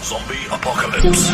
Zombie apocalypse.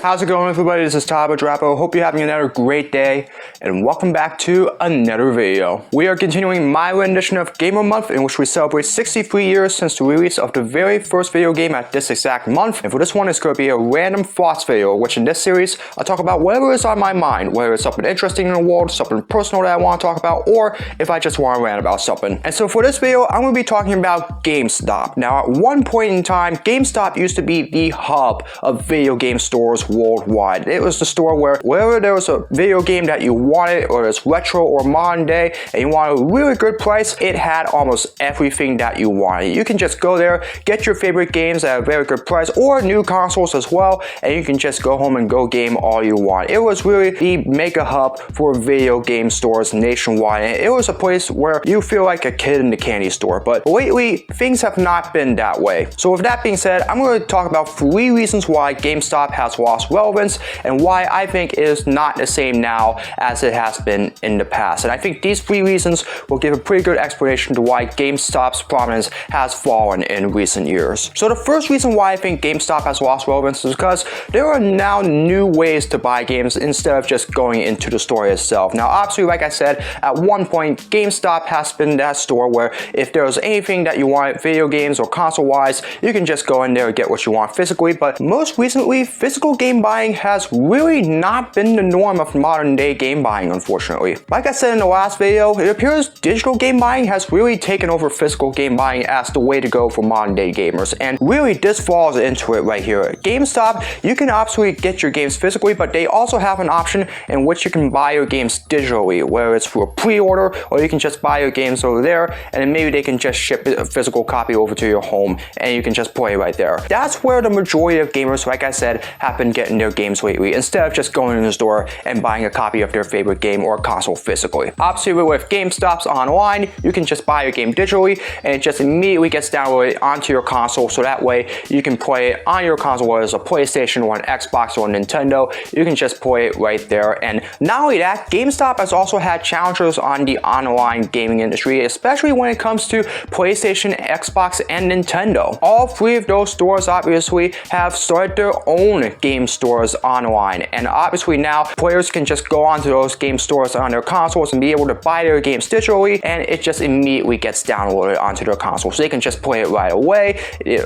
How's it going, everybody? This is Tabo Drapo. Hope you're having another great day, and welcome back to another video. We are continuing my rendition of Gamer Month, in which we celebrate 63 years since the release of the very first video game at this exact month. And for this one, it's going to be a random thoughts video, which in this series, I'll talk about whatever is on my mind, whether it's something interesting in the world, something personal that I want to talk about, or if I just want to rant about something. And so for this video, I'm going to be talking about GameStop. Now, at one point in time, GameStop used to be the hub of video game stores worldwide. It was the store where wherever there was a video game that you wanted, or it's retro or modern day, and you wanted a really good price, it had almost everything that you wanted. You can just go there, get your favorite games at a very good price, or new consoles as well, and you can just go home and go game all you want. It was really the mega hub for video game stores nationwide, and it was a place where you feel like a kid in the candy store. But lately, things have not been that way. So with that being said, I'm going to talk about 3 reasons why GameStop has lost relevance and why I think it is not the same now as it has been in the past. And I think these 3 reasons will give a pretty good explanation to why GameStop's prominence has fallen in recent years. So the first reason why I think GameStop has lost relevance is because there are now new ways to buy games instead of just going into the store itself. Now obviously, like I said, at one point GameStop has been that store where if there's anything that you want, video games or console wise, you can just go in there and get what you want physically. But most recently, physical game buying has really not been the norm of modern day game buying, unfortunately. Like I said in the last video, it appears digital game buying has really taken over physical game buying as the way to go for modern day gamers. And really this falls into it right here. At GameStop, you can absolutely get your games physically, but they also have an option in which you can buy your games digitally, whether it's through a pre-order or you can just buy your games over there and then maybe they can just ship a physical copy over to your home and you can just play right there. That's where the majority of gamers, like I said, have been getting their games lately, instead of just going in the store and buying a copy of their favorite game or console physically. Obviously, with GameStop's online, you can just buy your game digitally and it just immediately gets downloaded onto your console, so that way you can play it on your console, whether it's a PlayStation or an Xbox or a Nintendo. You can just play it right there. And not only that, GameStop has also had challenges on the online gaming industry, especially when it comes to PlayStation, Xbox, and Nintendo. All 3 of those stores obviously have started their own game stores online, and obviously now players can just go onto those game stores on their consoles and be able to buy their games digitally, and it just immediately gets downloaded onto their console, so they can just play it right away,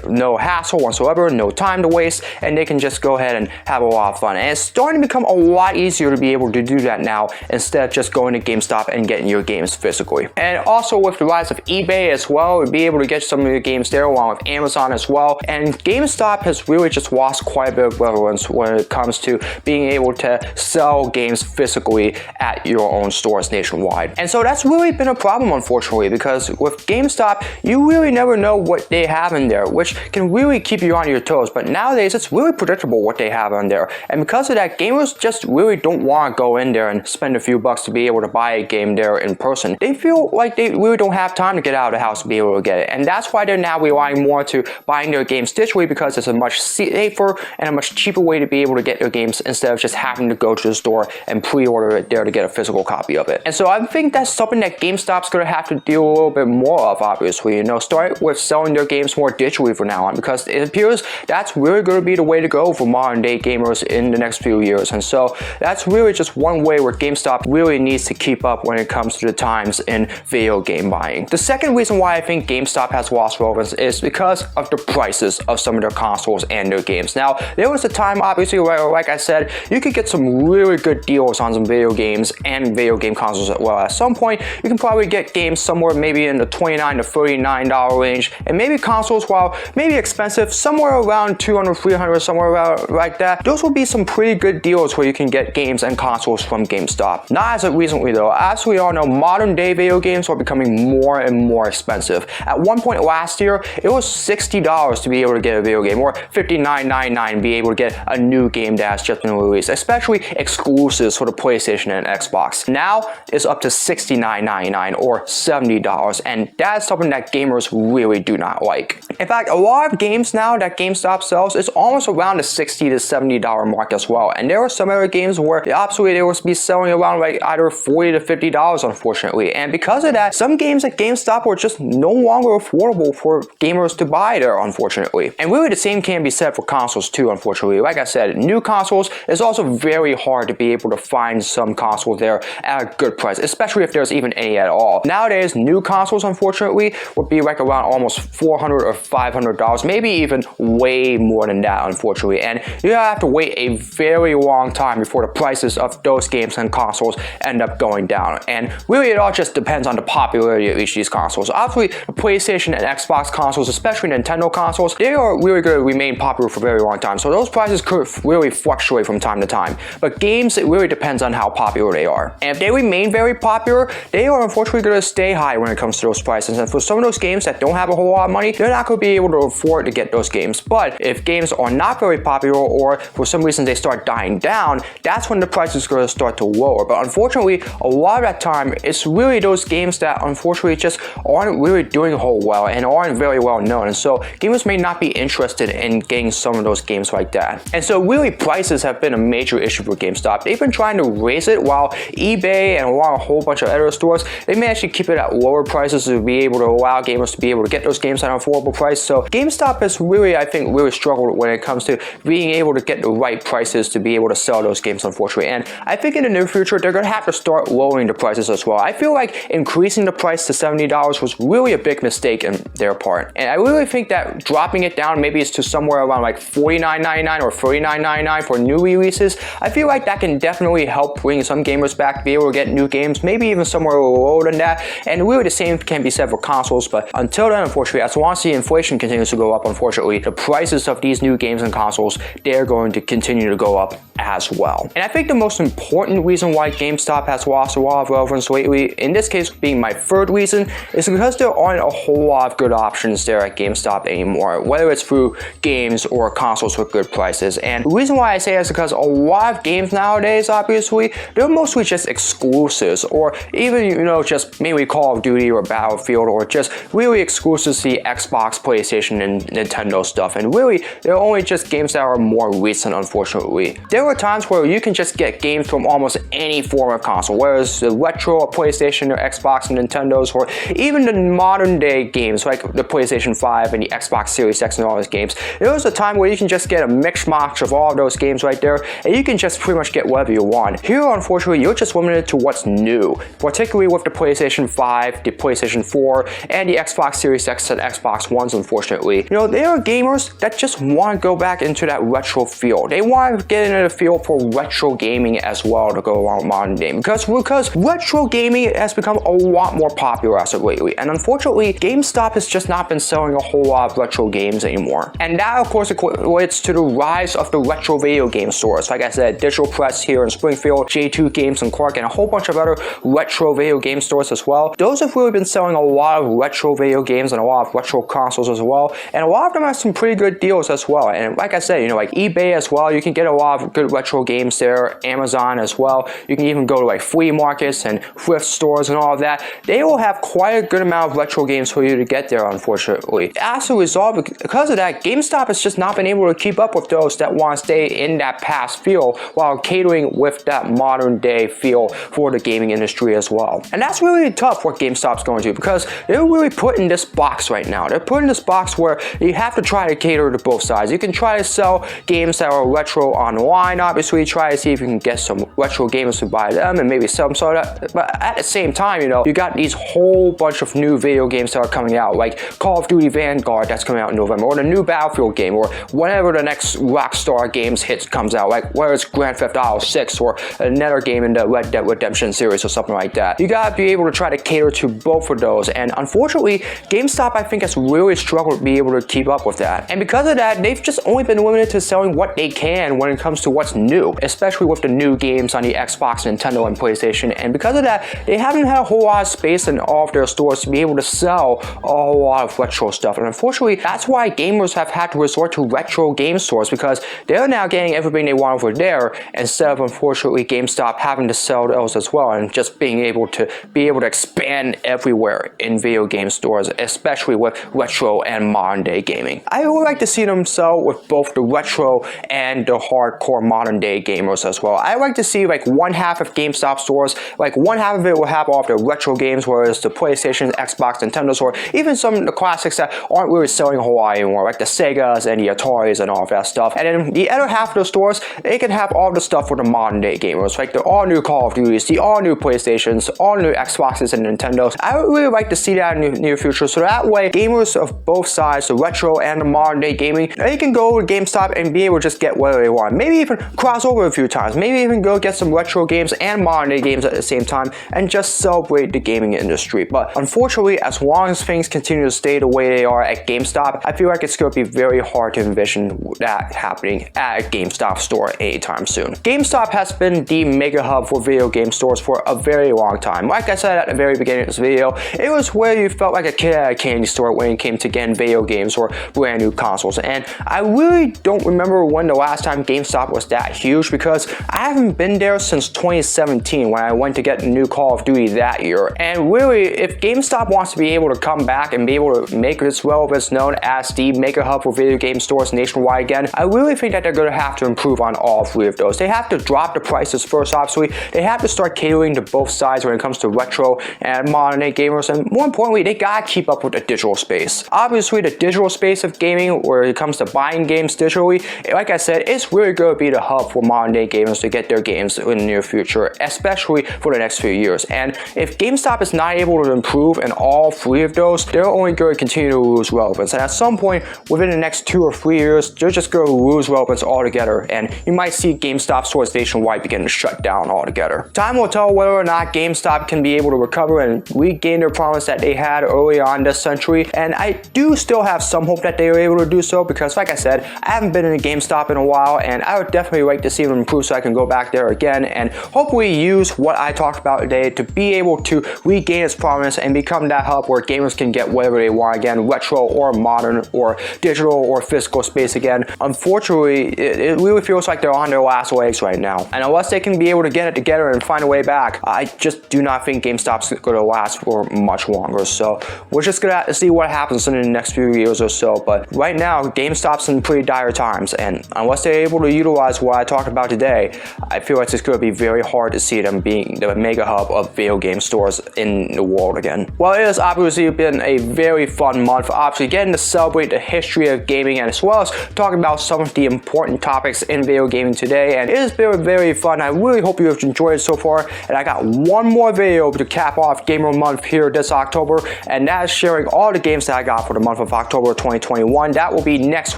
no hassle whatsoever, no time to waste, and they can just go ahead and have a lot of fun. And it's starting to become a lot easier to be able to do that now instead of just going to GameStop and getting your games physically. And also with the rise of eBay as well, you'll be able to get some of your games there along with Amazon as well. And GameStop has really just lost quite a bit of relevance when it comes to being able to sell games physically at your own stores nationwide. And so that's really been a problem, unfortunately, because with GameStop, you really never know what they have in there, which can really keep you on your toes. But nowadays, it's really predictable what they have on there. And because of that, gamers just really don't want to go in there and spend a few bucks to be able to buy a game there in person. They feel like they really don't have time to get out of the house to be able to get it. And that's why they're now relying more to buying their games digitally, because it's a much safer and a much cheaper way to be able to get their games instead of just having to go to the store and pre-order it there to get a physical copy of it. And so I think that's something that GameStop's going to have to deal a little bit more of, obviously. You know, start with selling their games more digitally from now on, because it appears that's really going to be the way to go for modern day gamers in the next few years. And so that's really just one way where GameStop really needs to keep up when it comes to the times in video game buying. The second reason why I think GameStop has lost relevance is because of the prices of some of their consoles and their games. Now, there was a time, obviously, where, like I said, you could get some really good deals on some video games and video game consoles as well. At some point, you can probably get games somewhere maybe in the $29 to $39 range, and maybe consoles, while maybe expensive, somewhere around $200, $300, somewhere around like that. Those will be some pretty good deals where you can get games and consoles from GameStop. Not as of recently though. As we all know, modern day video games are becoming more and more expensive. At one point last year, it was $60 to be able to get a video game, or $59.99 to be able to get a new game that has just been released, especially exclusives for the PlayStation and Xbox. Now it's up to $69.99 or $70, and that's something that gamers really do not like. In fact, a lot of games now that GameStop sells is almost around the $60 to $70 mark as well, and there are some other games where absolutely they will be selling around like either $40 to $50, unfortunately. And because of that, some games at GameStop are just no longer affordable for gamers to buy there, unfortunately. And really the same can be said for consoles too, unfortunately. Like I said, new consoles is also very hard to be able to find some consoles there at a good price, especially if there's even any at all. Nowadays, new consoles, unfortunately, would be like around almost $400 or $500, maybe even way more than that, unfortunately. And you have to wait a very long time before the prices of those games and consoles end up going down. And really, it all just depends on the popularity of each of these consoles. Obviously, the PlayStation and Xbox consoles, especially Nintendo consoles, they are really going to remain popular for a very long time. So those prices could really fluctuate from time to time. But games, it really depends on how popular they are. And if they remain very popular, they are unfortunately going to stay high when it comes to those prices. And for some of those games that don't have a whole lot of money, they're not going to be able to afford to get those games. But if games are not very popular, or for some reason they start dying down, that's when the price is going to start to lower. But unfortunately, a lot of that time, it's really those games that unfortunately just aren't really doing a whole well and aren't very well known. And so gamers may not be interested in getting some of those games like that. And so really prices have been a major issue for GameStop. They've been trying to raise it, while eBay and a whole bunch of other stores, they may actually keep it at lower prices to be able to allow gamers to be able to get those games at an affordable price. So GameStop has really, I think, really struggled when it comes to being able to get the right prices to be able to sell those games, unfortunately. And I think in the near future, they're going to have to start lowering the prices as well. I feel like increasing the price to $70 was really a big mistake on their part. And I really think that dropping it down, maybe it's to somewhere around like $49.99 or $39.99 for new releases, I feel like that can definitely help bring some gamers back to be able to get new games, maybe even somewhere lower than that. And really the same can be said for consoles. But until then, unfortunately, as long as the inflation continues to go up, unfortunately, the prices of these new games and consoles, they're going to continue to go up as well. And I think the most important reason why GameStop has lost a lot of relevance lately, in this case being my third reason, is because there aren't a whole lot of good options there at GameStop anymore, whether it's through games or consoles with good prices. And the reason why I say that is because a lot of games nowadays, obviously, they're mostly just exclusives, or even, you know, just maybe Call of Duty or Battlefield, or just really exclusives to the Xbox, PlayStation, and Nintendo stuff. And really, they're only just games that are more recent, unfortunately. There are times where you can just get games from almost any form of console, whether it's the retro or PlayStation or Xbox and Nintendos, or even the modern day games like the PlayStation 5 and the Xbox Series X and all those games. There was a time where you can just get a mix-match of all of those games right there, and you can just pretty much get whatever you want. Here, unfortunately, you're just limited to what's new, particularly with the PlayStation 5, the PlayStation 4, and the Xbox Series X and Xbox Ones, unfortunately. You know, there are gamers that just want to go back into that retro feel. They want to get into the feel for retro gaming as well to go along with modern day, because retro gaming has become a lot more popular as of lately. And unfortunately, GameStop has just not been selling a whole lot of retro games anymore. And that, of course, equates to the rise of the retro video game stores. Like I said, Digital Press here in Springfield, J2 Games in Clark, and a whole bunch of other retro video game stores as well. Those have really been selling a lot of retro video games and a lot of retro consoles as well. And a lot of them have some pretty good deals as well. And like I said, you know, like eBay as well, you can get a lot of good retro games there. Amazon as well. You can even go to like flea markets and thrift stores and all of that. They will have quite a good amount of retro games for you to get there, unfortunately. As a result, because of that, GameStop has just not been able to keep up with those that want to stay in that past feel while catering with that modern day feel for the gaming industry as well. And that's really tough what GameStop's going to do, because they're really put in this box right now. They're put in this box where you have to try to cater to both sides. You can try to sell games that are retro online, obviously try to see if you can get some retro gamers to buy them and maybe sell them, so that, but at the same time, you know, you got these whole bunch of new video games that are coming out, like Call of Duty Vanguard that's coming out in November, or the new Battlefield game, or whenever the next Rockstar Games hit comes out, like whether it's Grand Theft Auto 6 or another game in the Red Dead Redemption series or something like that. You gotta be able to try to cater to both of those, and unfortunately, GameStop, I think, has really struggled to be able to keep up with that. And because of that, they've just only been limited to selling what they can when it comes to what's new, especially with the new games on the Xbox, Nintendo, and PlayStation. And because of that, they haven't had a whole lot of space in all of their stores to be able to sell a whole lot of retro stuff. And unfortunately, that's why gamers have had to resort to retro game stores, because they're now getting everything they want over there instead of unfortunately GameStop having to sell those as well and just being able to expand everywhere in video game stores, especially with retro and modern day gaming. I would like to see them sell with both the retro and the hardcore modern day gamers as well. I like to see like one half of GameStop stores, like one half of it will have all of the retro games, whereas the PlayStation, Xbox, Nintendo, or even some of the classics that aren't really selling a whole lot anymore, like the Segas and the Ataris and all of that stuff. And then the other half of the stores, they can have all the stuff for the modern day gamers, like the all new Call of Duties, the all new PlayStations, all new Xboxes and Nintendos. I would really like to see that in the near future, so that way gamers of both sides, the retro and the modern day gaming, they can go to GameStop and be able to just get whatever they want. Maybe even cross over a few times, maybe even go get some retro games and modern day games at the same time and just celebrate the gaming industry. But unfortunately, as long as things continue to stay the way they are at GameStop, I feel like it's going to be very hard to envision that happening at a GameStop store anytime soon. GameStop has been the mega hub for video game stores for a very long time. Like I said at the very beginning of this video, it was where you felt like a kid at a candy store when it came to getting video games or brand new consoles. And I really don't remember when the last time GameStop was that huge, because I haven't been there since 2017 when I went to get a new Call of Duty that year. And really, if GameStop wants to be able to come back and be able to make its relevance known as the mega hub for video game stores nationwide again, I really think that they're going to have to improve on all three of those. They have to drop the prices first, obviously. They have to start catering to both sides when it comes to retro and modern day gamers, and more importantly, they gotta keep up with the digital space. Obviously, the digital space of gaming, where it comes to buying games digitally, like I said, it's really going to be the hub for modern day gamers to get their games in the near future, especially for the next few years. And if GameStop is not able to improve in all three of those, they're only going to continue to lose relevance. And at some point within the next 2 or 3 years, they're just going to lose relevance altogether, and you might see GameStop stores nationwide begin to shut down altogether. Time will tell whether or not GameStop can be able to recover and regain their promise that they had early on this century, and I do still have some hope that they were able to do so, because like I said, I haven't been in a GameStop in a while, and I would definitely like to see them improve so I can go back there again and hopefully use what I talked about today to be able to regain its promise and become that hub where gamers can get whatever they want again, retro or modern or digital or physical space again. Unfortunately, it really feels like they're on their last legs right now, and unless they can be able to get it together and find a way back, I just do not think GameStop's going to last for much longer. So we're just going to have to see what happens in the next few years or so. But right now, GameStop's in pretty dire times, and unless they're able to utilize what I talked about today, I feel like it's going to be very hard to see them being the mega hub of video game stores in the world again. Well, it has obviously been a very fun month, obviously getting to celebrate the history of gaming and as well as talking about some of the important topics in video gaming today, and it has been very fun. I really hope you have enjoyed it so far, and I got one more video to cap off Gamer Month here this October, and that is sharing all the games that I got for the month of October 2021. That will be next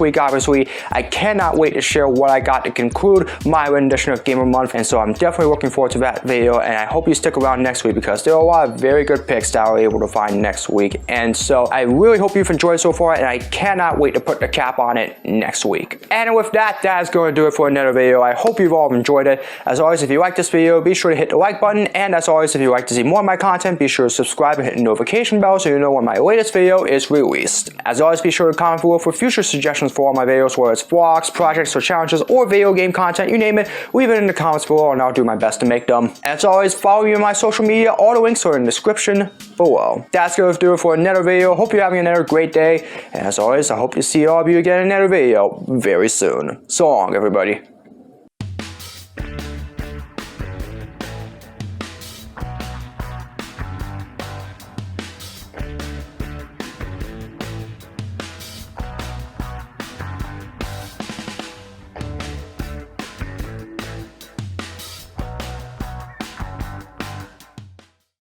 week, obviously. I cannot wait to share what I got to conclude my rendition of Gamer Month, and so I'm definitely looking forward to that video, and I hope you stick around next week because there are a lot of very good picks that I was able to find next week, and so I really hope you've enjoyed so far, and I cannot wait to put the cap on it next week. And with that, that is going to do it for another video. I hope you've all enjoyed it. As always, if you like this video, be sure to hit the like button, and as always, if you'd like to see more of my content, be sure to subscribe and hit the notification bell so you know when my latest video is released. As always, be sure to comment below for future suggestions for all my videos, whether it's vlogs, projects, or challenges, or video game content, you name it, leave it in the comments below and I'll do my best to make them. And as always, follow me on my social media, all the links are in the description below. That's going to do it for another video. Hope you're having another great day, and as always, I hope to see all of you again in another video very soon. So long, everybody.